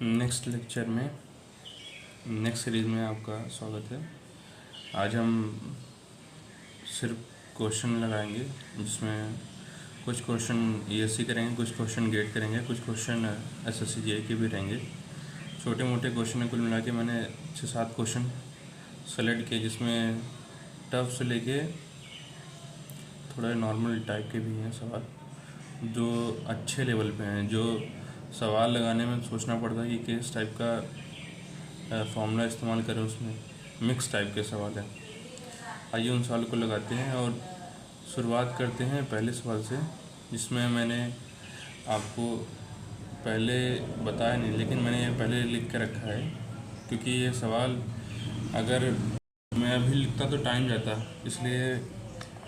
Next lecture में next series में आपका स्वागत है। आज हम सिर्फ क्वेश्चन लगाएंगे, जिसमें कुछ क्वेश्चन ईएससी करेंगे, कुछ क्वेश्चन गेट करेंगे, कुछ क्वेश्चन एसएससी जेईई के भी रहेंगे। छोटे मोटे क्वेश्चन कुल मिला के मैंने 6-7 क्वेश्चन सेलेक्ट किए, जिसमें टफ से लेके थोड़ा नॉर्मल टाइप के भी हैं सवाल, जो अच्छे लेवल पे हैं, जो सवाल लगाने में सोचना पड़ता है कि किस टाइप का फॉर्मूला इस्तेमाल करें। उसमें मिक्स टाइप के सवाल हैं। आइए उन सवाल को लगाते हैं और शुरुआत करते हैं पहले सवाल से, जिसमें मैंने आपको पहले बताया नहीं, लेकिन मैंने ये पहले लिख के रखा है, क्योंकि ये सवाल अगर मैं अभी लिखता तो टाइम जाता, इसलिए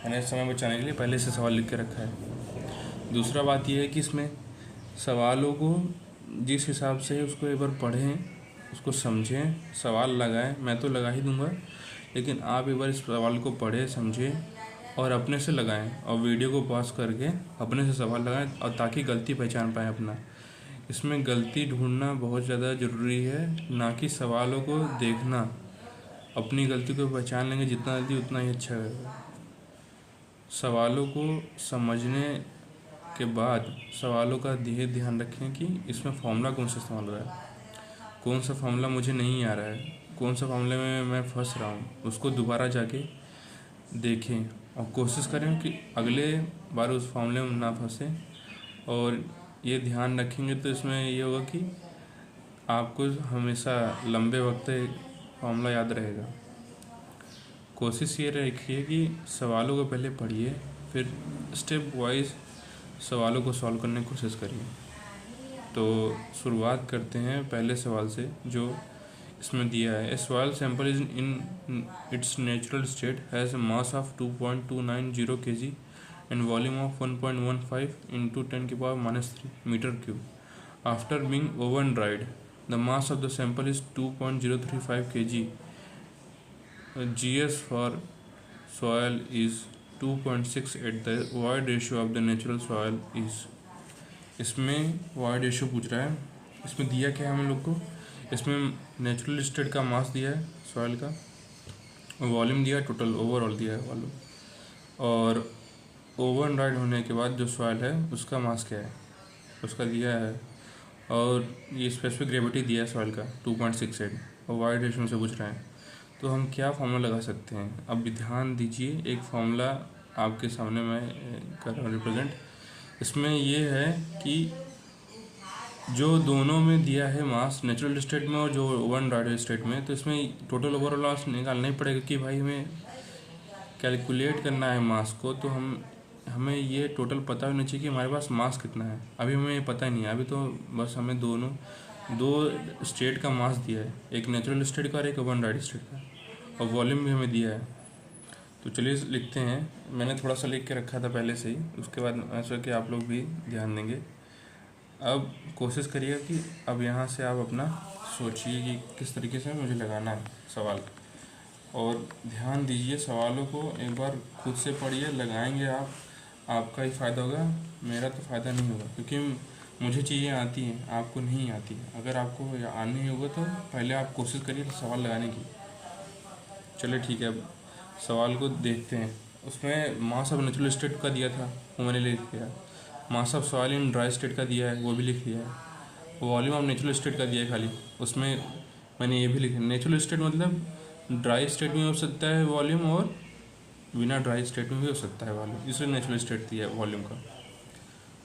मैंने समय बचाने के लिए पहले से सवाल लिख के रखा है। दूसरा बात यह है कि इसमें सवालों को जिस हिसाब से उसको एक बार पढ़ें, उसको समझें, सवाल लगाएं। मैं तो लगा ही दूंगा, लेकिन आप एक बार इस सवाल को पढ़ें, समझें और अपने से लगाएं, और वीडियो को पॉज करके अपने से सवाल लगाएं, और ताकि गलती पहचान पाएँ अपना। इसमें गलती ढूंढना बहुत ज़्यादा ज़रूरी है, ना कि सवालों को देखना। अपनी गलती को पहचान लेंगे जितना जल्दी, उतना ही अच्छा रहेगा। सवालों को समझने के बाद सवालों का ध्यान रखें कि इसमें फॉर्मूला कौन सा इस्तेमाल हो रहा है, कौन सा फॉर्मूला मुझे नहीं आ रहा है, कौन सा फॉर्मूले में मैं फंस रहा हूँ, उसको दोबारा जाके देखें और कोशिश करें कि अगले बार उस फॉर्मूले में ना फंसें। और ये ध्यान रखेंगे तो इसमें ये होगा कि आपको हमेशा लंबे वक्त फॉर्मूला याद रहेगा। कोशिश ये रखिए कि सवालों को पहले पढ़िए, फिर स्टेप वाइज सवालों को सॉल्व करने की कोशिश करिए। तो शुरुआत करते हैं पहले सवाल से, जो इसमें दिया है। A soil sample is in its natural state has a mass of 2.290 kg and volume of 1.15 into 10⁻³ metre cube. After being oven dried the mass of the sample is 2.035 kg. GS for soil is 2.68. The void ratio of the natural soil is। इसमें void ratio पूछ रहा है। इसमें दिया क्या है हम लोग को, इसमें नेचुरल स्टेट का मास दिया है सॉइल का, वॉल्यूम दिया है, टोटल ओवरऑल दिया है वॉल्यूम, और ओवन ड्राइड होने के बाद जो सॉइल है उसका मास क्या है उसका दिया है, और ये स्पेसिफिक ग्रेविटी दिया है सॉइल का 2.68, और वाइड रेशियो से पूछ रहे हैं। तो हम क्या फार्मूला लगा सकते हैं, अब भी ध्यान दीजिए। एक फार्मूला आपके सामने मैं कर रहा हूँ रिप्रेजेंट। इसमें ये है कि जो दोनों में दिया है मास, नेचुरल स्टेट में और जो ओवन ड्राइड स्टेट में, तो इसमें टोटल ओवरऑल मास निकालना ही पड़ेगा कि भाई हमें कैलकुलेट करना है मास को। तो हमें ये टोटल पता होना चाहिए कि हमारे पास मास कितना है। अभी हमें पता नहीं है, अभी तो बस हमें दो स्टेट का मास दिया है, एक नेचुरल स्टेट का और एक ओवन ड्राइड स्टेट का, और वॉल्यूम भी हमें दिया है। तो चलिए लिखते हैं। मैंने थोड़ा सा लिख के रखा था पहले से ही, उसके बाद ऐसा कि आप लोग भी ध्यान देंगे। अब कोशिश करिए कि अब यहाँ से आप अपना सोचिए कि किस तरीके से मुझे लगाना है सवाल, और ध्यान दीजिए सवालों को एक बार खुद से पढ़िए। लगाएंगे आपका ही फ़ायदा होगा, मेरा तो फ़ायदा नहीं होगा, क्योंकि मुझे चीज़ें आती हैं, आपको नहीं आती। अगर आपको आनी होगा तो पहले आप कोशिश करिए सवाल लगाने की। चलिए ठीक है, अब सवाल को देखते हैं। उसमें मास ऑफ नेचुरल स्टेट का दिया था, वो मैंने लिख लिया। Mass of soil in dry state का दिया है, वो भी लिख लिया है। वॉल्यूम ऑफ नेचुरल स्टेट का दिया है खाली, उसमें मैंने ये भी लिखा। नेचुरल स्टेट मतलब ड्राई स्टेट में हो सकता है वॉल्यूम, और बिना ड्राई स्टेट में भी हो सकता है वॉल्यूम, इसलिए नेचुरल स्टेट दिया है वॉल्यूम का।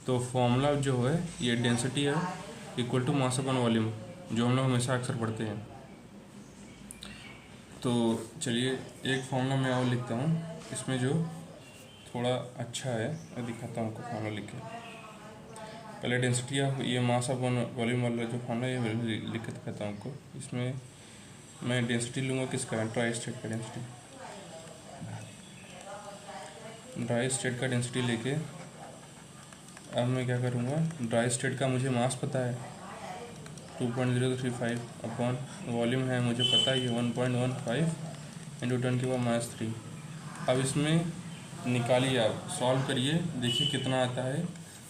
तो फॉर्मूला जो है ये डेंसिटी है equal to mass upon volume, जो हम लोग हमेशा अक्सर पढ़ते हैं। तो चलिए एक फॉर्मूला मैं और लिखता हूँ, इसमें जो थोड़ा अच्छा है मैं दिखाता हूँ आपको फॉर्मूला लिख के। पहले डेंसिटी ऑफ ये मास अपॉन वॉल्यूम वाला जो फॉर्मूला ये लिख के दिखाता हूँ आपको। इसमें मैं डेंसिटी लूँगा किसका, ड्राई स्टेट का डेंसिटी। ड्राई स्टेट का डेंसिटी लेके अब मैं क्या करूँगा, ड्राई स्टेट का मुझे मास पता है 2.035 अपॉन वॉल्यूम है मुझे पता है ये 1.15 इंटू 10⁻³ अब इसमें निकालिए, आप सॉल्व करिए, देखिए कितना आता है।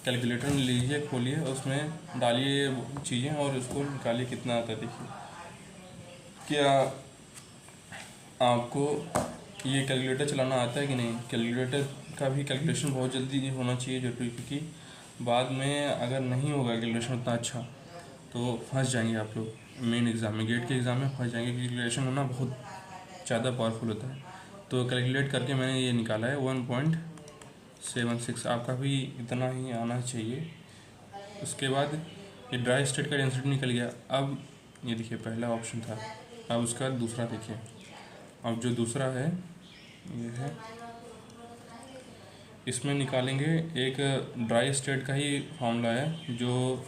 कैलकुलेटर में लीजिए, खोलिए, उसमें डालिए चीज़ें और उसको निकालिए कितना आता है। देखिए क्या आपको ये कैलकुलेटर चलाना आता है कि नहीं। कैलकुलेटर का भी कैलकुलेशन बहुत जल्दी होना चाहिए जरूरी, क्योंकि बाद में अगर नहीं होगा कैलकुलेशन उतना अच्छा तो फंस जाएंगे आप लोग मेन एग्ज़ाम में, गेट के एग्ज़ाम में फंस जाएंगे। कैलकुलेशन होना बहुत ज़्यादा पावरफुल होता है। तो कैलकुलेट करके मैंने ये निकाला है 1.76। आपका भी इतना ही आना चाहिए। उसके बाद ये ड्राई स्टेट का डेंसिटी निकल गया। अब ये देखिए पहला ऑप्शन था, अब उसका दूसरा देखिए। अब जो दूसरा है ये है, इसमें निकालेंगे एक ड्राई स्टेट का ही फॉर्मूला है जो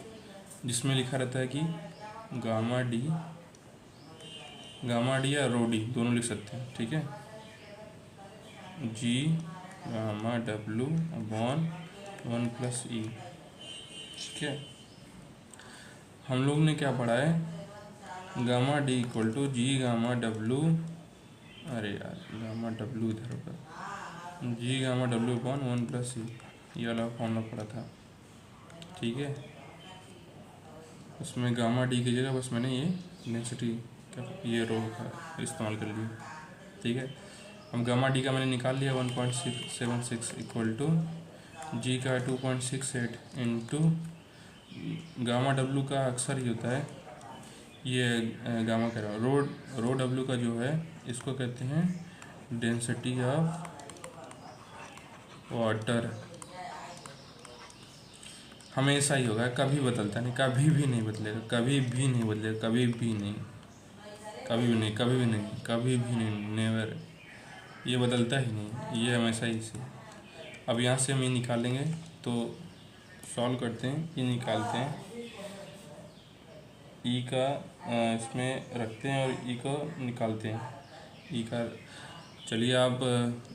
जिसमें लिखा रहता है कि गामा डी या रो डी दोनों लिख सकते हैं, ठीक है। जी गामा डब्लू अपॉन 1+E, ठीक है। हम लोग ने क्या पढ़ा है, gamma D equal to G gamma W, अरे यार गामा डब्लू इधर होगा, जी गामा डब्लू अपॉन 1+E, ये वाला फॉर्मूला पढ़ा था, ठीक है। उसमें गामा डी की जगह बस मैंने ये डेंसिटी का ये रो का इस्तेमाल कर लिया, ठीक है। अब गामा डी का मैंने निकाल लिया 1.76 इक्वल टू जी का 2.68 इंटू गामा डब्लू का अक्सर ही होता है ये गामा कह रहा हूँ रो डब्लू का जो है इसको कहते हैं डेंसिटी ऑफ वाटर। हमेशा ही होगा, कभी बदलता नहीं, कभी भी नहीं बदलेगा, कभी भी नहीं बदलेगा, कभी भी नहीं, कभी भी नहीं, कभी भी नहीं, कभी भी नहीं, नेवर। ये बदलता ही नहीं, ये हमेशा ही से। अब यहाँ से हम ये निकालेंगे तो सॉल्व करते हैं, ये निकालते हैं, ई का इसमें रखते हैं और ई को निकालते हैं, ई का। चलिए आप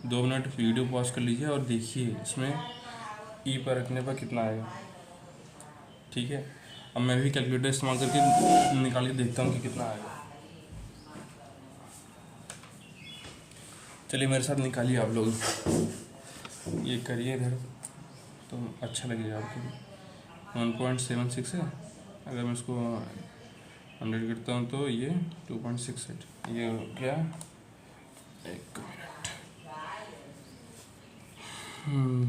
2 मिनट वीडियो पॉज कर लीजिए और देखिए इसमें ई पर रखने पर कितना आएगा, ठीक है। अब मैं भी कैलकुलेटर इस्तेमाल करके निकाल के देखता हूँ कि कितना आएगा। चलिए मेरे साथ निकालिए आप लोग, ये करिए इधर तो अच्छा लगेगा आपको। 1.76 है, अगर मैं इसको 100 करता हूँ तो ये 2.68, ये हो गया। एक मिनट,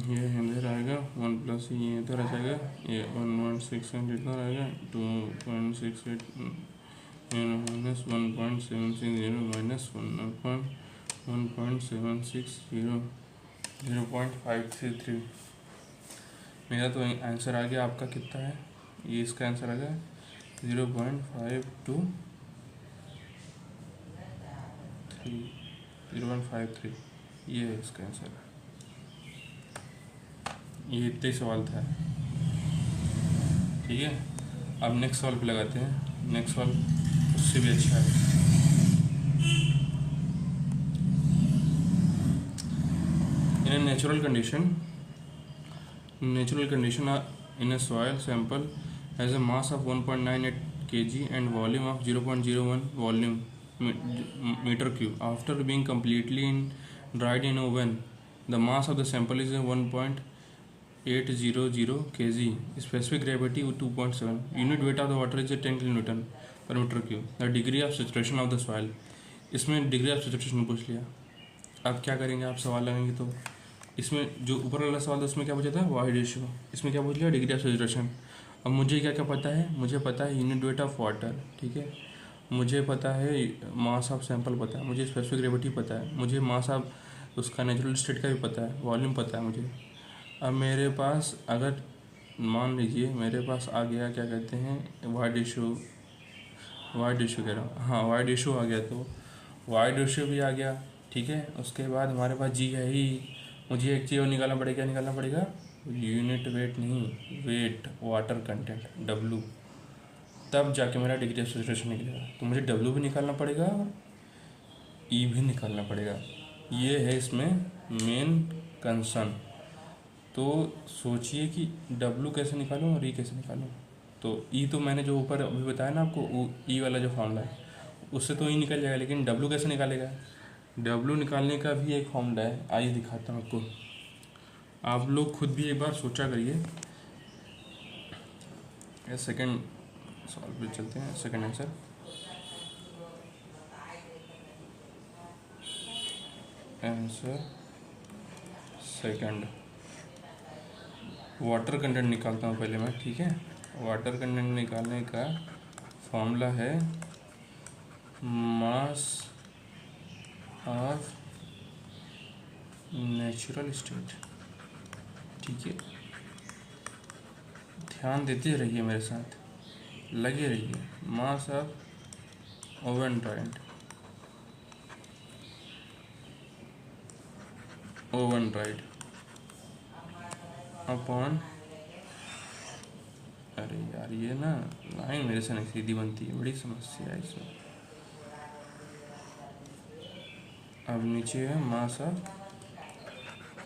ये इधर आएगा 1+, ये इधर आ जाएगा, ये 1.68 इधर आएगा, 2.68 माइनस 1.760 माइनस 1.760 0.533। मेरा तो आंसर आ गया, आपका कितना है, ये इसका आंसर आ गया 0.523, ये है इसका आंसर। ये इतने ही सवाल था, ठीक है। अब नेक्स्ट सवाल पे लगाते हैं, नेक्स्ट सवाल उससे भी अच्छा है। इन a natural condition in a soil sample has a mass of 1.98 kg and volume of 0.01 volume meter cube. After being completely dried in oven, the mass of the sample is 1.800 kg. Specific gravity 2.7. Unit weight of the water is 10 kN per meter cube. The degree of saturation of the soil. इसमें degree of saturation पूछ लिया। अब क्या करेंगे, आप सवाल लगाएंगे तो इसमें जो ऊपर वाला सवाल था उसमें क्या पूछा था, वाई रेशियो, इसमें क्या पूछ लिया, डिग्री ऑफ सैचुरेशन। अब मुझे क्या क्या पता है, मुझे पता है यूनिट वेट ऑफ वाटर, ठीक है, मुझे पता है मास ऑफ सैंपल पता है, मुझे स्पेसिफिक ग्रेविटी पता है, मुझे मास ऑफ उसका नेचुरल स्टेट का भी पता है, वॉल्यूम पता है मुझे। अब मेरे पास अगर मान लीजिए मेरे पास आ गया क्या कहते हैं वाई रेशियो कह रहा हूँ, हाँ वाई रेशियो आ गया, तो वाई रेशियो भी आ गया, ठीक है। उसके बाद हमारे पास जी है ही, मुझे एक चीज़ और निकालना पड़ेगा, यूनिट वेट नहीं, वेट वाटर कंटेंट डब्लू, तब जाके मेरा डिग्री ऑफ सैचुरेशन निकलेगा। तो मुझे डब्लू भी निकालना पड़ेगा और ई भी निकालना पड़ेगा, ये है इसमें मेन कंसर्न। तो सोचिए कि डब्लू कैसे निकालूं और ई कैसे निकालूं। तो ई तो मैंने जो ऊपर अभी बताया ना आपको, ई वाला जो फॉर्मूला है उससे तो ई निकल जाएगा, लेकिन डब्लू कैसे निकालेगा, डब्लू निकालने का भी एक फॉर्मूला है, आइए दिखाता हूँ आपको। आप लोग खुद भी एक बार सोचा करिए, सेकंड सवाल पे चलते हैं। Second answer, second. Water content निकालता हूँ पहले मैं, ठीक है। वाटर कंटेंट निकालने का फॉर्मूला है मास ऑफ नेचुरल स्टेट, ठीक है। ध्यान देते रहिए, मेरे साथ लगे रहिए। मास ऑफ ओवनराइड अपॉन, अरे यार ये ना लाइन मेरे से नहीं सीधी बनती है, बड़ी समस्या है इसमें। अब नीचे है मास ऑफ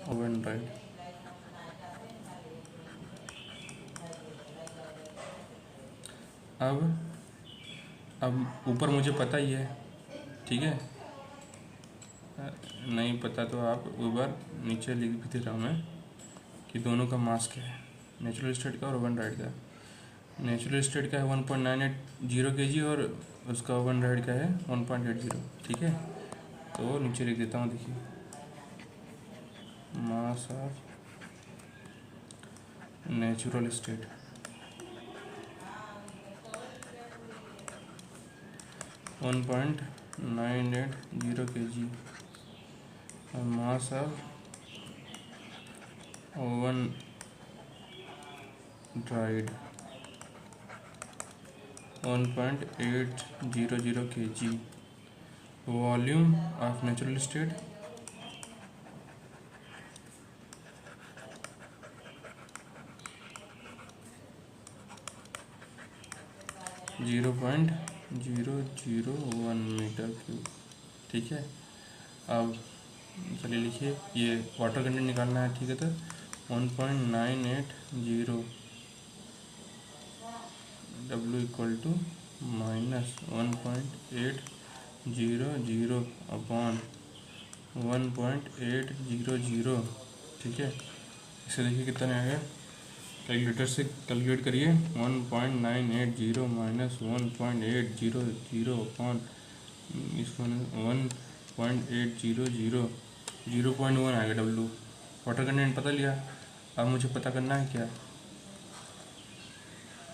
ओवनराइड अब ऊपर मुझे पता ही है, ठीक है। नहीं पता तो आप ऊपर नीचे लिख भी दे रहा हूँ मैं कि दोनों का मास क्या है, नेचुरल स्टेट का और ओवनराइड का। नेचुरल स्टेट का है 1.980 kg और उसका ओवनराइड का है 1.80, ठीक है। तो नीचे लिख देता हूँ, देखिए mass of natural state 1.980 kg और mass of oven dried 1.800 kg। Volume of natural state 0.001 metre cube, ठीक है। अब चलिए लिखिए, ये वाटर कंटेंट निकालना है, ठीक है। तो 1.980 W इक्वल टू -1.800 अपॉन 1.800, ठीक है। इसे देखिए कितना आ गया, कैलकुलेटर से कैलकुलेट करिए। 1.980 माइनस 1.800 अपॉन इसको 1.800, 0.1 आएगा W। वाटर कंटेंट पता लिया। अब मुझे पता करना है क्या,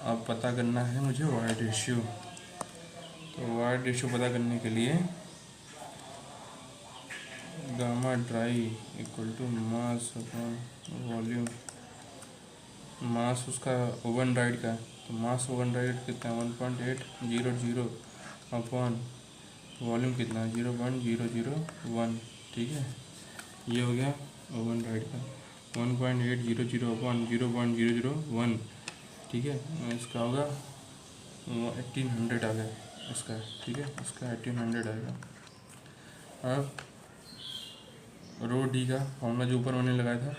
अब पता करना है मुझे वाइड रेशियो। तो वाइड रेशियो पता करने के लिए gamma dry equal to mass upon volume. Mass उसका ओवनराइड का, तो मास ओवनराइड कितना है 1.800 अपॉन वॉल्यूम कितना है 0.001, ठीक है। ये हो गया ओवनराइड का 1.800 अपॉन 0.001, ठीक है। इसका होगा 1800 आ गया इसका, ठीक है। इसका 1800 आएगा। अब रो डी का फॉर्मूला जो ऊपर मैंने लगाया था,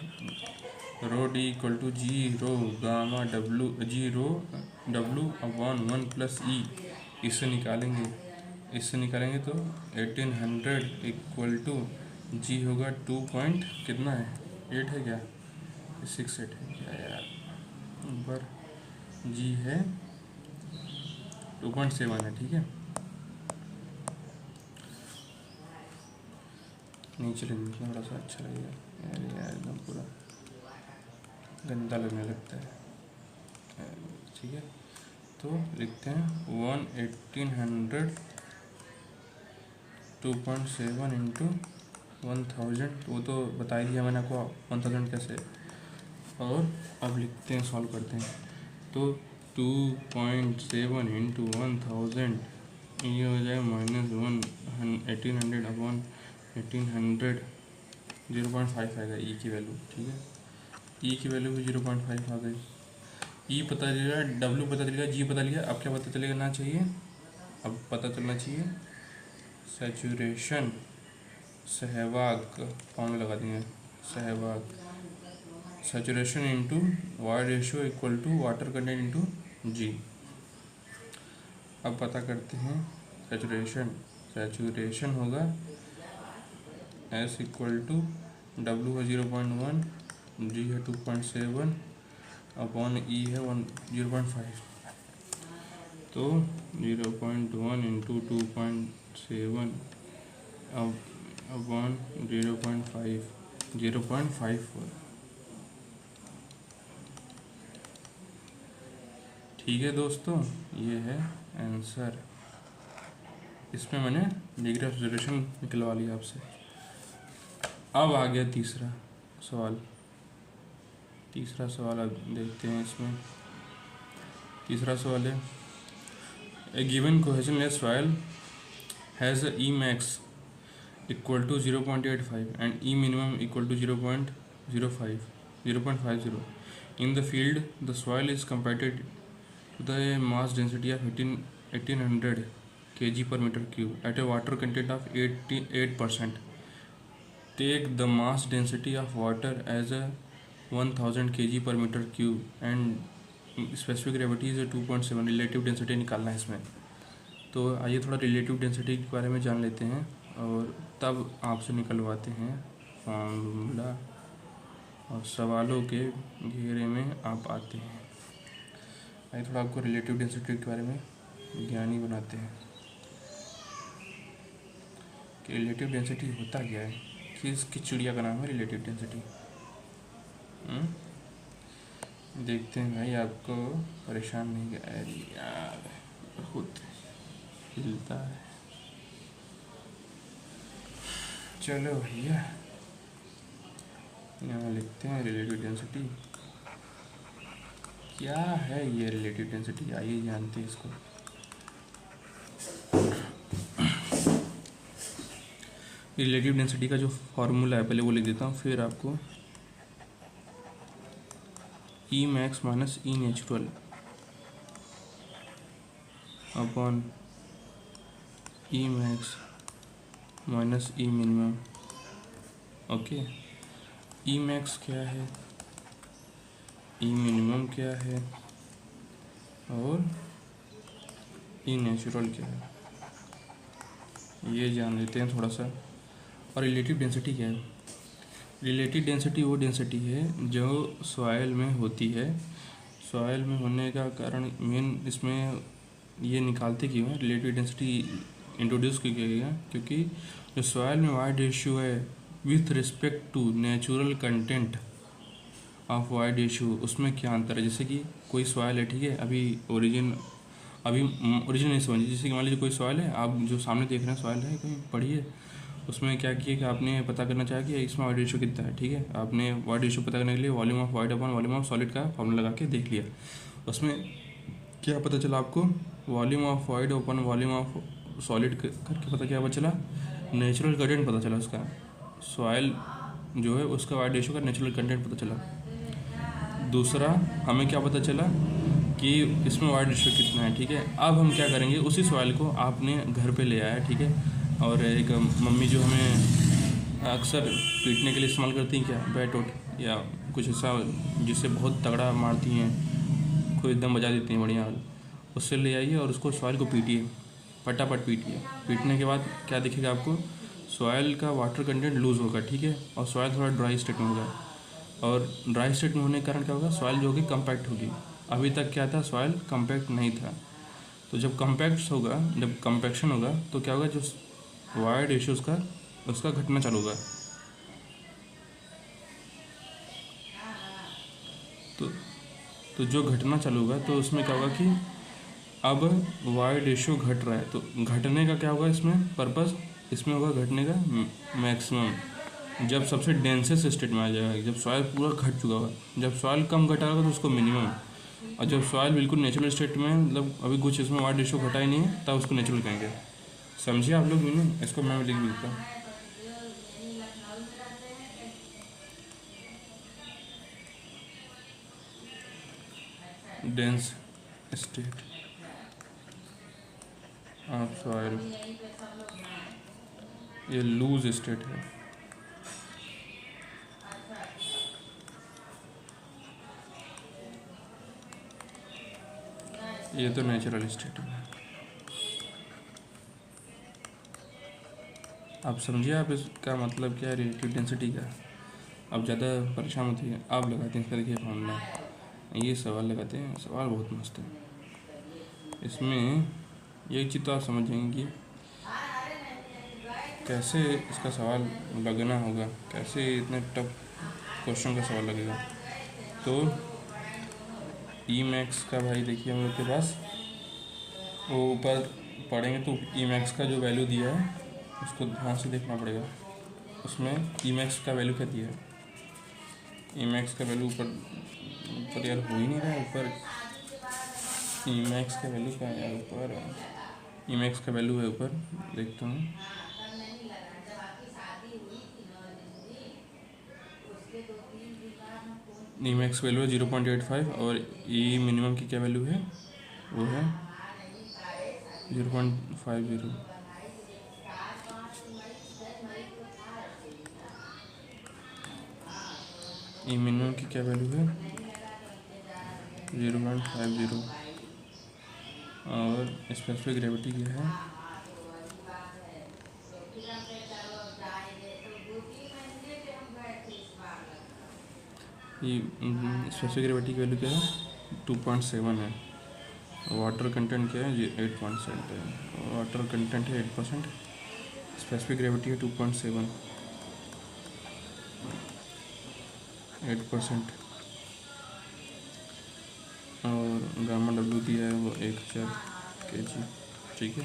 rho D equal to G rho gamma W, G rho W upon 1 plus E. इससे निकालेंगे तो 1800 इक्वल टू जी होगा 2 पॉइंट कितना है 8 है क्या, 68 है क्या यार, ऊपर जी है 2.7 है, ठीक है। नीचे लिख देते थोड़ा सा अच्छा लगेगा यार, एकदम पूरा गंदा लगने लगता है, ठीक है। तो लिखते हैं 1800 2.7 इंटू 1000, वो तो बता ही दिया मैंने आपको 1000 कैसे। और अब लिखते हैं, सॉल्व करते हैं। तो 2.7 इंटू 1000 ये हो जाए -1800 अपॉन 1800, 0.5 आएगा ई की वैल्यू, ठीक है। ई की वैल्यू भी 0.5 आ गई। ई पता चलेगा, डब्ल्यू पता चलेगा, जी पता लिया। अब क्या पता चलेगा चाहिए, अब पता चलना चाहिए सैचुरेशन, सहवाग फॉर्मूला लगा देंगे, Sehwag saturation into void ratio equal to water content into G. अब पता करते हैं सैचुरेशन होगा एस इक्वल टू डब्ल्यू है 0.1, जी है 2.7 अपॉन ई है 0.5, तो 0.1 इंटू 2.7 अपॉन 0.54। ठीक है दोस्तों, ये है आंसर। इसमें मैंने डिग्री ऑफ सेपरेशन निकलवा लिया आपसे। अब आ गया तीसरा सवाल। अब देखते हैं इसमें। तीसरा सवाल है, ए given cohesionless soil has a E max equal to 0.85 and E minimum equal to 0.50. In the field, the soil is compacted to the mass density of 1800 kg per meter cube at a water content of 88%. Take the mass density of water as a 1000 kg per meter cube and specific gravity is 2.7। Relative density निकालना है इसमें। तो आइए थोड़ा relative density के बारे में जान लेते हैं और तब आपसे निकलवाते हैं फॉर्मूला और सवालों के घेरे में आप आते हैं। आइए थोड़ा आपको रिलेटिव डेंसिटी के बारे में ज्ञानी बनाते हैं कि रिलेटिव डेंसिटी होता क्या है। किसकी चिड़िया का नाम है रिलेटिव डेंसिटी? देखते हैं भाई, आपको परेशान नहीं किया। अरे यार बहुत हिलता है। चलो भैया यहाँ लिखते हैं रिलेटिव डेंसिटी। क्या है ये रिलेटिव डेंसिटी, आइए जानते हैं इसको। रिलेटिव डेंसिटी का जो फॉर्मूला है पहले वो लिख देता हूँ, फिर आपको E max minus E natural upon E max minus E minimum. Okay, E max क्या है, E मिनिमम क्या है और E नेचुरल क्या है, ये जान लेते हैं थोड़ा सा। और रिलेटिव डेंसिटी क्या है? रिलेटिव डेंसिटी वो डेंसिटी है जो सॉइल में होती है। सॉइल में होने का कारण मेन इसमें ये निकालते क्यों है, रिलेटिव डेंसिटी इंट्रोड्यूस क्यों किया गया, क्योंकि जो सॉइल में वाइड रेशियो है with respect to natural content of void ratio, उसमें क्या अंतर है। जैसे कि कोई सॉइल है, ठीक है, अभी ओरिजिन नहीं समझिए। जैसे कि मान लीजिए कोई सॉइल है, आप जो सामने देख रहे हैं सॉइल है, कहीं पढ़िए, उसमें क्या किया कि आपने पता करना चाहा कि इसमें वाइड रेशियो कितना है। ठीक है, आपने वाइड रेशियो पता करने के लिए volume of wide upon volume of solid का फॉर्मूला लगा के देख लिया। उसमें क्या पता चला आपको, volume of wide upon volume of solid करके पता क्या पता चला, नेचुरल कंटेंट पता चला उसका। सॉइल जो है उसका वाइड रेशियो का नेचुरल कंटेंट पता चला। दूसरा हमें क्या पता चला कि इसमें वाइड रेशियो कितना है। ठीक है, अब हम क्या करेंगे, उसी सॉइल को आपने घर पे ले आया, ठीक है, और एक मम्मी जो हमें अक्सर पीटने के लिए इस्तेमाल करती हैं, क्या, बैट वोट या कुछ ऐसा जिससे बहुत तगड़ा मारती हैं, कोई एकदम बजा देती हैं बढ़िया, उससे ले आइए और उसको सॉइल को पीटिए, फटाफट पीटिए। पीटने के बाद क्या दिखेगा आपको, सॉइल का वाटर कंटेंट लूज़ होगा, ठीक है, और सॉइल थोड़ा ड्राई स्टेट में होगा। और ड्राई स्टेट में होने के कारण क्या होगा, सॉइल जो होगी कम्पैक्ट होगी। अभी तक क्या था, सॉइल कम्पैक्ट नहीं था। तो जब कम्पैक्शन होगा तो क्या होगा, जो वाइड रेशियो उसका घटना चालू होगा। तो जो घटना चालू होगा तो उसमें क्या होगा कि अब वाइड रेशियो घट रहा है, तो घटने का क्या होगा इसमें पर्पस, इसमें होगा घटने का मैक्सिमम जब सबसे डेंसेस्ट स्टेट में आ जाएगा, जब सॉइल पूरा घट चुका होगा। जब सॉइल कम घटा होगा तो उसको मिनिमम, और जब सॉइल बिल्कुल नेचुरल स्टेट में, मतलब अभी कुछ इसमें वाइड रेशियो घटा ही नहीं है, तब उसको नेचुरल कहेंगे। समझिए आप लोग मीनिंग, इसको मैं लिख देता हूँ। डेंस स्टेट ऑफ सॉइल, ये लूज स्टेट है। ये तो नेचुरल स्टेट है। आप समझिए, आप इसका मतलब क्या है रिलेटिव डेंसिटी का। अब ज़्यादा परेशान होती है, आप लगाते हैं इसका, देखिए फॉर्मूला, ये सवाल लगाते हैं, सवाल बहुत मस्त है। इसमें एक चीज़ तो आप समझ जाएंगे कि कैसे इसका सवाल लगना होगा, कैसे इतने टफ क्वेश्चन का सवाल लगेगा। तो ई मैक्स का भाई देखिए हम लोग के पास वो ऊपर पढ़ेंगे तो ई मैक्स का जो वैल्यू दिया है उसको ध्यान से देखना पड़ेगा। उसमें ई मैक्स का वैल्यू क्या दिया है, ई मैक्स का वैल्यू ऊपर ऊपर यार हो ही नहीं रहा है। ऊपर ई मैक्स का वैल्यू क्या है, ऊपर ई मैक्स का वैल्यू है, ऊपर देखता हूँ। ई मैक्स वैल्यू है 0.85 और ई मिनिमम की क्या वैल्यू है, वो है 0.50। ई मिनिमम की क्या वैल्यू है 0.50 और स्पेसिफिक ग्रेविटी क्या है ये स्पेसिफिक ग्रेविटी की वैल्यू क्या है 2.7 है। वाटर कंटेंट क्या है 8% है, वाटर कंटेंट है 8%, स्पेसिफिक ग्रेविटी है 2.7 8%। और गामा डब्ल्यू दिया है वो 1000 kg, ठीक है।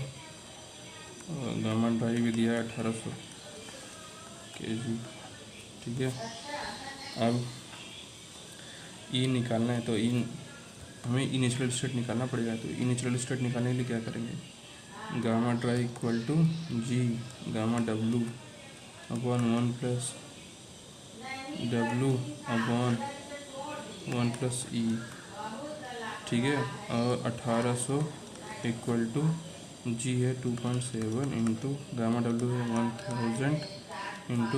और गामा ड्राई भी दिया है 1800 kg, ठीक है। अब ई निकालना है तो ई हमें इनिशियल स्टेट निकालना पड़ेगा। तो इनिशियल स्टेट निकालने के लिए क्या करेंगे, gamma dry equal to G gamma W upon 1 plus W upon 1 plus E, ठीक है। और 1800 इक्वल टू जी है 2.7 इंटू गामा डब्लू है 1000 इंटू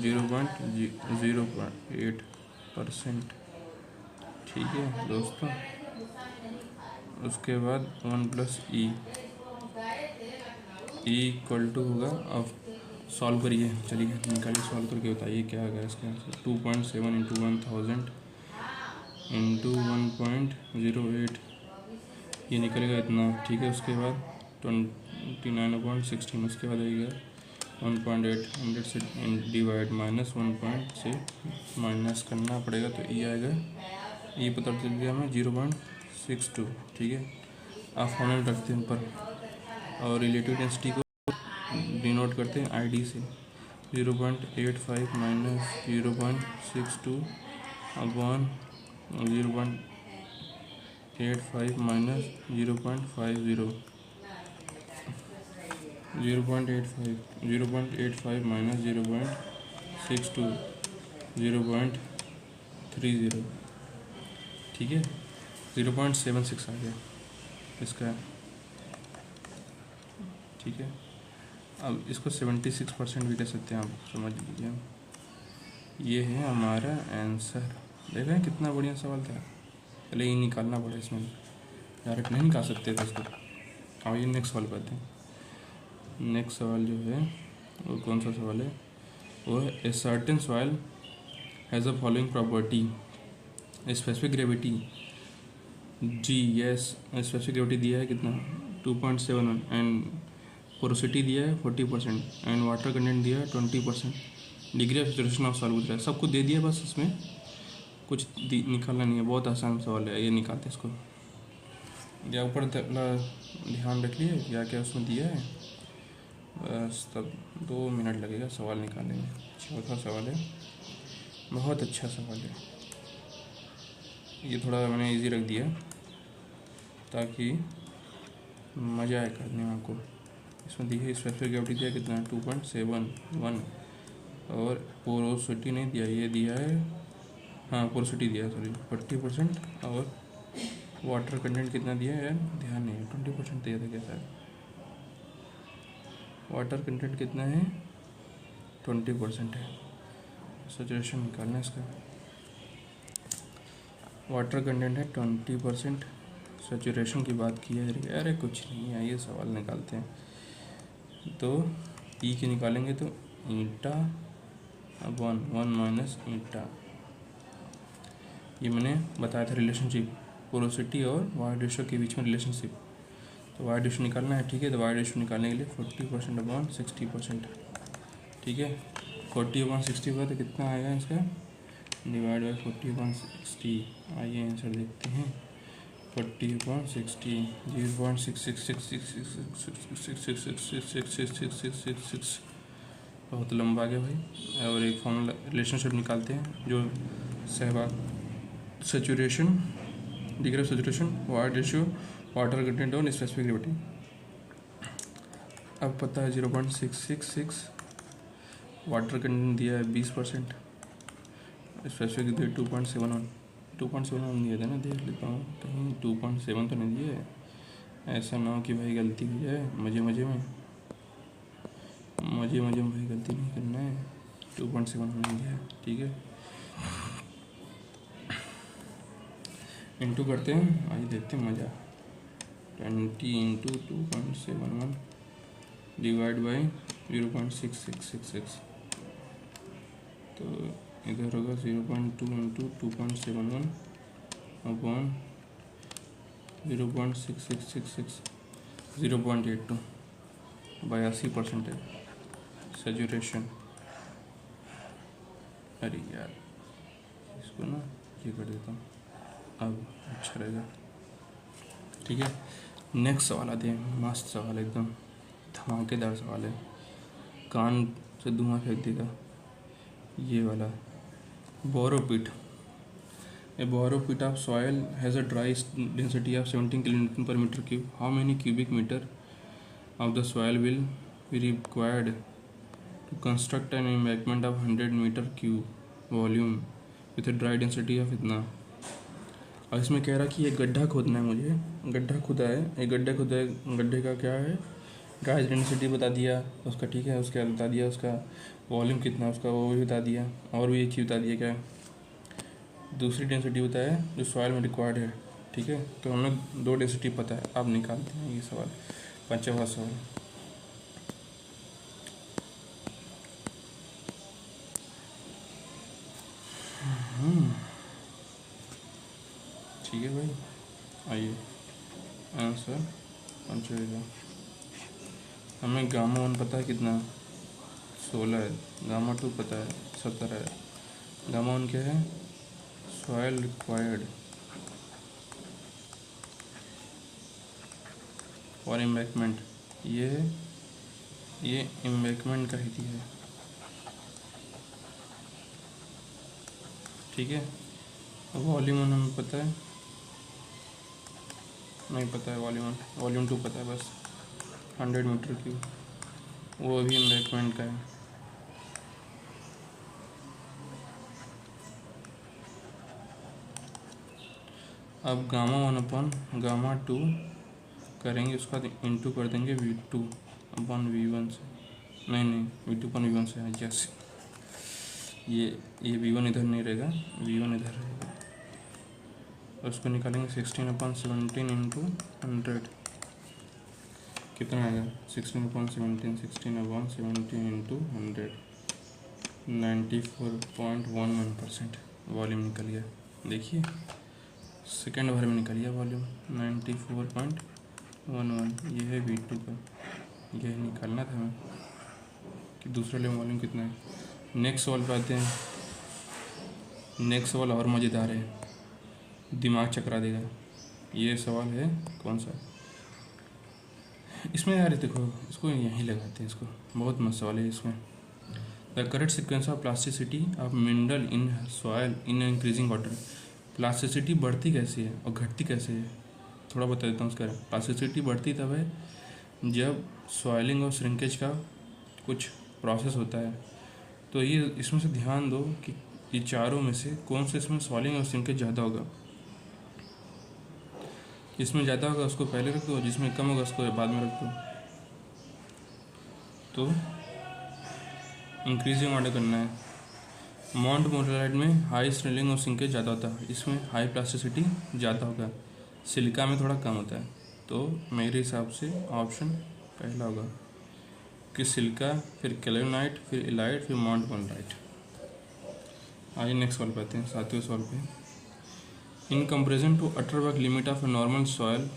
0.08%, ठीक है दोस्तों। उसके बाद 1 प्लस ई इक्वल टू होगा, अब सॉल्व करिए, चलिए निकालिए, सॉल्व करके बताइए क्या होगा इसका आंसर। 2.7 इंटू 1000 इंटू 1.08 ये निकलेगा इतना, ठीक है। उसके बाद 29/16, उसके बाद आएगा 1.8 100 से डिवाइड माइनस 1 से माइनस करना पड़ेगा तो ई आएगा, ई पता चल गया हमें 0.62, ठीक है। आप फॉर्मूला रखते हैं ऊपर और रिलेटिव डेंसिटी को डिनोट करते हैं आई डी से, 0.85 माइनस 0.62 अपॉन 0.85 माइनस 0.50 0.85 माइनस 0.62 0.30, ठीक है। 0.76 आ गया इसका, ठीक है। अब इसको 76% भी कह सकते हैं, आप समझ लीजिए। ये है हमारा आंसर। देख रहे हैं कितना बढ़िया सवाल था, पहले ये निकालना पड़ा, इसमें डायरेक्ट नहीं निकाल सकते थे इसको। आइए नेक्स्ट सवाल करते हैं। नेक्स्ट सवाल जो है वो कौन सा सवाल है, वो है a certain soil has a following property, specific gravity G, yes specific gravity दिया है कितना 2.71 एंड पोरोसिटी दिया है 40% एंड वाटर कंटेंट दिया है 20%, degree of saturation of solute है, सबको दे दिया, बस इसमें कुछ निकालना नहीं है, बहुत आसान सवाल है। ये निकालते इसको, या ऊपर ध्यान रख लिए क्या क्या उसमें दिया है, बस तब 2 मिनट लगेगा सवाल निकालने में। चौथा सवाल है, बहुत अच्छा सवाल है, ये थोड़ा मैंने इजी रख दिया ताकि मज़ा आए करने में आपको। इसमें दी है स्पेसिफिक ग्रेविटी दिया कितना 2.71 और पोरोसिटी नहीं दिया, ये दिया है, हाँ पोरोसिटी दिया है सॉरी 40% और वाटर कंटेंट कितना दिया है यार, ध्यान नहीं है, 20% दिया था क्या सर। वाटर कंटेंट कितना है 20% है, सैचुरेशन निकालना है इसका। वाटर कंटेंट है 20%, सैचुरेशन की बात की है, अरे कुछ नहीं है, ये सवाल निकालते हैं। तो ई के निकालेंगे तो ईटा अपॉन 1 माइनस ईटा, ये मैंने बताया था रिलेशनशिप पोरोसिटी और वायर रेशो के बीच में रिलेशनशिप। तो वायर रेशो निकालना है, ठीक है। तो वायर रेशो निकालने के लिए 40% अपॉन 60%, ठीक है। 40/60 पर तो कितना आएगा इसका, डिवाइड बाई 40/60। आइए आंसर देखते हैं। 40/60 0.666666666666 बहुत लंबा आ गया भाई। और एक फॉर्मूला रिलेशनशिप निकालते हैं जो Sehwag saturation, degree of saturation, water ratio, water content और स्पेसिफिक ग्रेविटी। अब पता है 0.666, वाटर कंटेंट दिया है 20%, स्पेसिफिक ग्रेविटी 2.71 दिए थे ना, देख लेता हूँ कहीं 2.7 तो नहीं दिए, ऐसा ना हो कि भाई गलती हो जाए मज़े मज़े में भाई गलती नहीं करना है। 2.7 नहीं दिया है, ठीक है। इंटू करते हैं, आइए देखते हैं मज़ा। 20 × 2.71 डिवाइड बाई 0.6666, तो इधर होगा 0.2 × 2.71 अपॉन 0.6666 0.82, 82% है सेचुरेशन। अरे यार इसको ना ये कर देता हूँ, अब अच्छा रहेगा, ठीक है। नेक्स्ट सवाल आते हैं, मस्त सवाल, एकदम धमाकेदार सवाल है, कान से धुआं फेंक देगा ये वाला। Borrow pit, a borrow pit of soil has a dry density of 17 kN/m³। How many cubic metre of the soil will be required to construct an embankment of 100 m³ volume with a dry density of इतना। और इसमें कह रहा कि ये गड्ढा खोदना है मुझे, गड्ढा खुदा है, ये गड्ढा खुदा है, गड्ढे का क्या है, ड्राई डेंसिटी बता दिया उसका, ठीक है। उसका बता दिया उसका वॉल्यूम कितना उसका, वो भी बता दिया, और भी एक चीज़ बता दिया क्या है, दूसरी डेंसिटी बताया जो सॉइल में रिक्वायर्ड है, ठीक है। तो हमें 2 डेंसिटी पता है। अब निकालते हैं ये सवाल, 5वां सवाल। ठीक है भाई, आइए आंसर 5वां। हमें गामा 1 पता है कितना, 16 है। गामा 2 पता है 17 है। गामा 1 क्या है, सॉइल रिक्वायर्ड और एम्बैंकमेंट, ये एम्बैंकमेंट का ही दिया है, ठीक है। वॉल्यूम 1 हमें पता है, नहीं पता है वॉल्यूम 1, वॉल्यूम 2 पता है बस 100 m³, वो भी एम्बैंकमेंट का है। अब गामा 1 अपॉन गामा 2 करेंगे, उसका इंटू कर देंगे V2 अपॉन V1 से, नहीं V2 अपॉन V1 से, जैसे ये V1 इधर नहीं रहेगा, V1 इधर रहेगा। उसको निकालेंगे 16/17 इंटू 100, कितना आएगा 16/17 16/17 इंटू 100, 94.11% वॉल्यूम निकल गया। देखिए सेकेंड भर में निकल गया वॉल्यूम 94.11। ये है V2 का, यह निकालना था हमें कि दूसरे लेवल वॉल्यूम कितना है। नेक्स्ट सवाल पे आते हैं। नेक्स्ट सवाल और मज़ेदार है, दिमाग चकरा देगा। ये सवाल है कौन सा, इसमें यार देखो, इसको यहीं लगाते हैं, इसको बहुत मस्त सवाल है इसमें। The correct sequence of plasticity of mineral in soil in increasing water. Plasticity बढ़ती कैसे है और घटती कैसे है, थोड़ा बता देता हूँ उसका। प्लास्टिसिटी बढ़ती तब है जब सॉइलिंग और श्रिंकेज का कुछ प्रोसेस होता है। तो ये इसमें से ध्यान दो कि ये चारों में से कौन से इसमें सॉइलिंग और श्रिंकेज ज़्यादा होगा। जिसमें ज़्यादा होगा उसको पहले रख दो, जिसमें कम होगा उसको बाद में रख दो। तो इंक्रीजिंग ऑर्डर करना है। माउंट मोरेलाइट में हाई स्वेलिंग और श्रिंकेज ज़्यादा होता है, इसमें हाई प्लास्टिसिटी ज़्यादा होगा। सिलिका में थोड़ा कम होता है। तो मेरे हिसाब से ऑप्शन पहला होगा कि सिलिका, फिर कैल्विनाइट, फिर इलाइट, फिर माउंट मोरेलाइट। आइए नेक्स्ट सवाल पे आते हैं, 7वें सवाल पे। In comparison to Atterberg limit of normal soil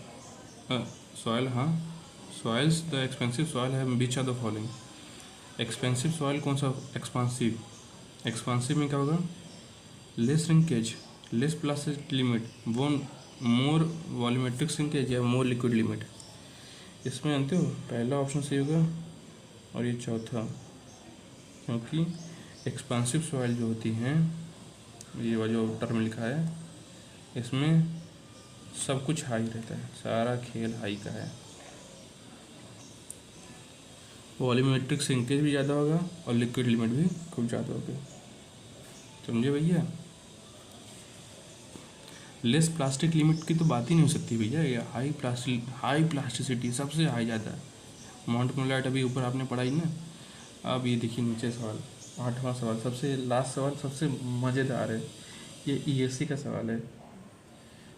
soils the expensive soil है which of the following. Expensive soil कौन सा? एक्सपांसिव में क्या होगा? Less shrinkage, less plastic limit, वो मोर वॉल्यूमेट्रिक श्रिंकेज या मोर लिक्विड लिमिट। इसमें जानते हो पहला ऑप्शन सही होगा और ये चौथा, क्योंकि एक्सपांसिव सॉइल जो होती हैं, ये जो टर्म लिखा है इसमें सब कुछ हाई रहता है, सारा खेल हाई का है। वॉल्यूमेट्रिक श्रिंकेज भी ज़्यादा होगा और लिक्विड लिमिट भी खूब ज़्यादा होगी, समझे भैया। लेस प्लास्टिक लिमिट की तो बात ही नहीं हो सकती भैया, ये हाई प्लास्टिसिटी सबसे हाई ज़्यादा है। माउंट मोलाइट अभी ऊपर आपने पढ़ा ही ना। अब ये देखिए नीचे सवाल, 8वां सवाल, सबसे लास्ट सवाल सबसे मज़ेदार है। ये ईएससी का सवाल है।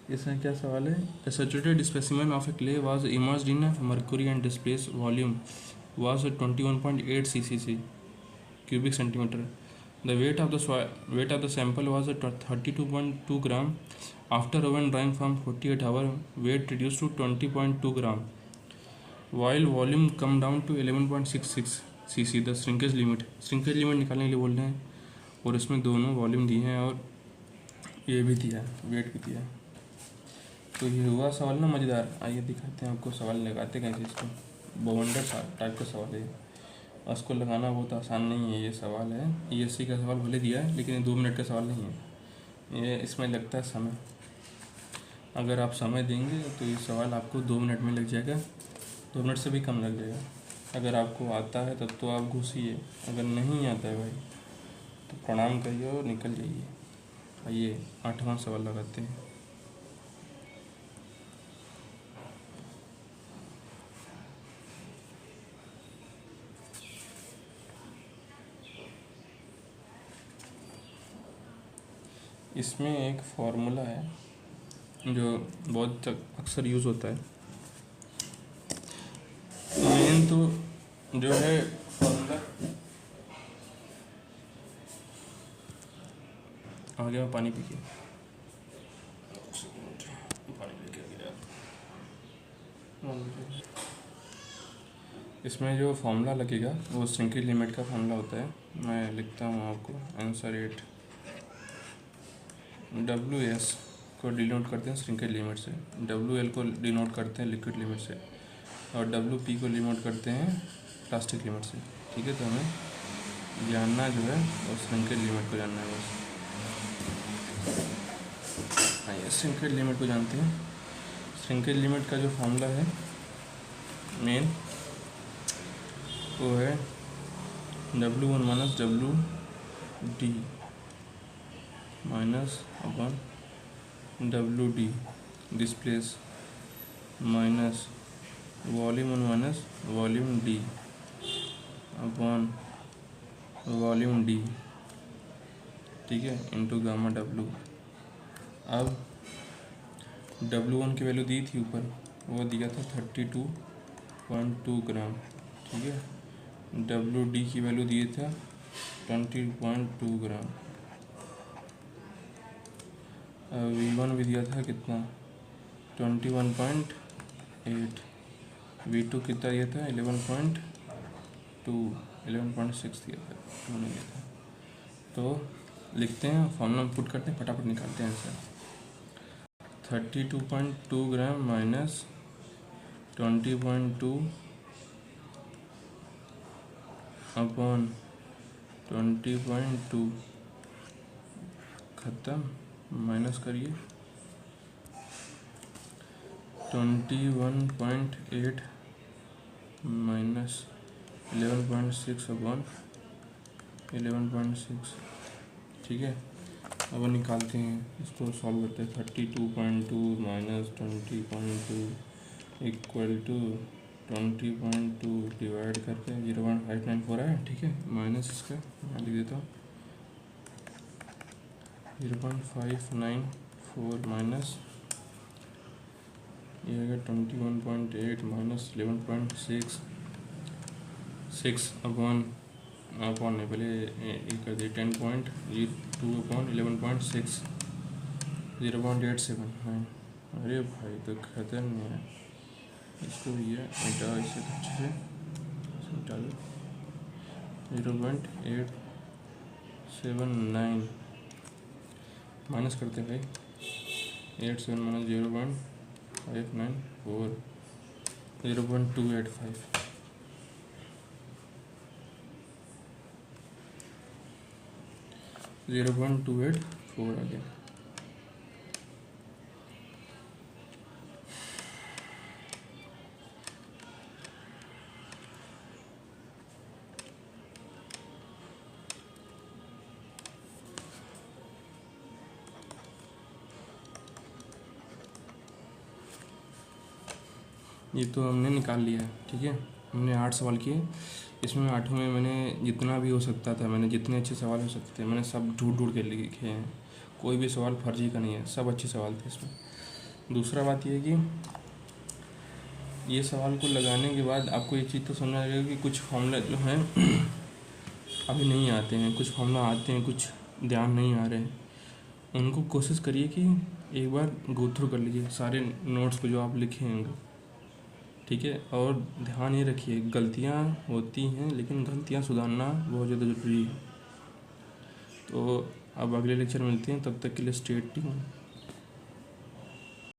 इसमें क्या सवाल है? A saturated specimen of a clay was immersed in mercury and displace volume was 21.8 cc cubic centimeter. The weight of the sample was 32.2 gram. After oven drying from 48 hours, weight reduced to 20.2 gram, while volume come down to 11.66 cc. The shrinkage limit निकालने के लिए बोल रहे हैं, और इसमें दोनों volume दिए हैं और ये भी दिया है, वेट भी दिया है। तो ये हुआ सवाल ना मज़ेदार। आइए दिखाते हैं आपको सवाल लगाते कैसे इसको। बवंडर टाइप का सवाल है और इसको लगाना बहुत आसान नहीं है। ये सवाल है ईएससी का सवाल भले दिया है, लेकिन ये 2 मिनट का सवाल नहीं है। ये इसमें लगता है समय। अगर आप समय देंगे तो ये सवाल आपको 2 मिनट में लग जाएगा, 2 मिनट से भी कम लग जाएगा। अगर आपको आता है तब तो आप घुसिए, अगर नहीं आता है भाई तो प्रणाम करिए और निकल जाइए। आइए 8वां सवाल लगाते हैं। इसमें एक फॉर्मूला है जो बहुत अक्सर यूज़ होता है। मेन तो जो है फॉर्मूला, आगे में पानी पी के इसमें जो फॉर्मूला लगेगा वो श्रिंकेज लिमिट का फॉर्मूला होता है। मैं लिखता हूँ आपको आंसर 8। WS को डिनोट करते हैं श्रिंकेज लिमिट से, WL को डिनोट करते हैं लिक्विड लिमिट से, और WP को डिनोट करते हैं प्लास्टिक लिमिट से। ठीक है, तो हमें जानना जो है वो श्रिंकेज लिमिट को जानना है बस। आइए श्रिंकेज लिमिट को जानते हैं। श्रिंकेज लिमिट का जो फॉर्मूला है मेन वो है W1 माइनस WD माइनस अपन WD displace minus volume 1 minus volume D upon volume D, ठीक है, इंटू गामा W। अब W1 की वैल्यू दी थी ऊपर, वो दिया था 32.2 ग्राम, ठीक है। WD की वैल्यू दिए था 20.2 ग्राम। V1 भी दिया था कितना, 21.8। V2 कितना दिया था, 11.6 दिया था, 2 नहीं दिया था। तो लिखते हैं, फॉर्मूला पुट करते हैं, फटाफट निकालते हैं आंसर। 32.2 ग्राम माइनस 20.2 अपॉन 20.2 ख़त्म, माइनस करिए 21.8 माइनस 11.6 अपॉन 11.6, ठीक है। अब निकालते हैं, इसको सॉल्व करते हैं। 32.2 माइनस 20.2 इक्वल टू 20.2 डिवाइड करके 0.594 है, ठीक है। माइनस इसका मैं लिख देता हूँ 0.594 माइनस ये है 21.8 माइनस 11.6 अपॉन नहीं, पहले ये कर दिए 10.02 अपॉन 11.6 0.879। अरे भाई तो खतरनाक है। इसको ये हटा, इसे अच्छे से हटा दो। 0.879 माइनस करते हैं भाई। 87 माइनस 0.594, 0.285। आ गया। ये तो हमने निकाल लिया है, ठीक है। हमने 8 सवाल किए, इसमें 8 में मैंने जितना भी हो सकता था, मैंने जितने अच्छे सवाल हो सकते थे मैंने सब ढूंढ के लिखे हैं। कोई भी सवाल फर्जी का नहीं है, सब अच्छे सवाल थे इसमें। दूसरा बात यह है कि ये सवाल को लगाने के बाद आपको ये चीज़ तो समझना लगेगा कि कुछ फॉर्मूला जो हैं अभी नहीं आते हैं, कुछ फॉर्मूला आते हैं, कुछ ध्यान नहीं आ रहे हैं। उनको कोशिश करिए कि एक बार गो थ्रू कर लीजिए सारे नोट्स को जो आप लिखे होंगे, ठीक है। और ध्यान ये रखिए, गलतियाँ होती हैं लेकिन गलतियाँ सुधारना बहुत ज़्यादा ज़रूरी है। तो अब अगले लेक्चर मिलते हैं, तब तक के लिए स्टे ट्यून्ड।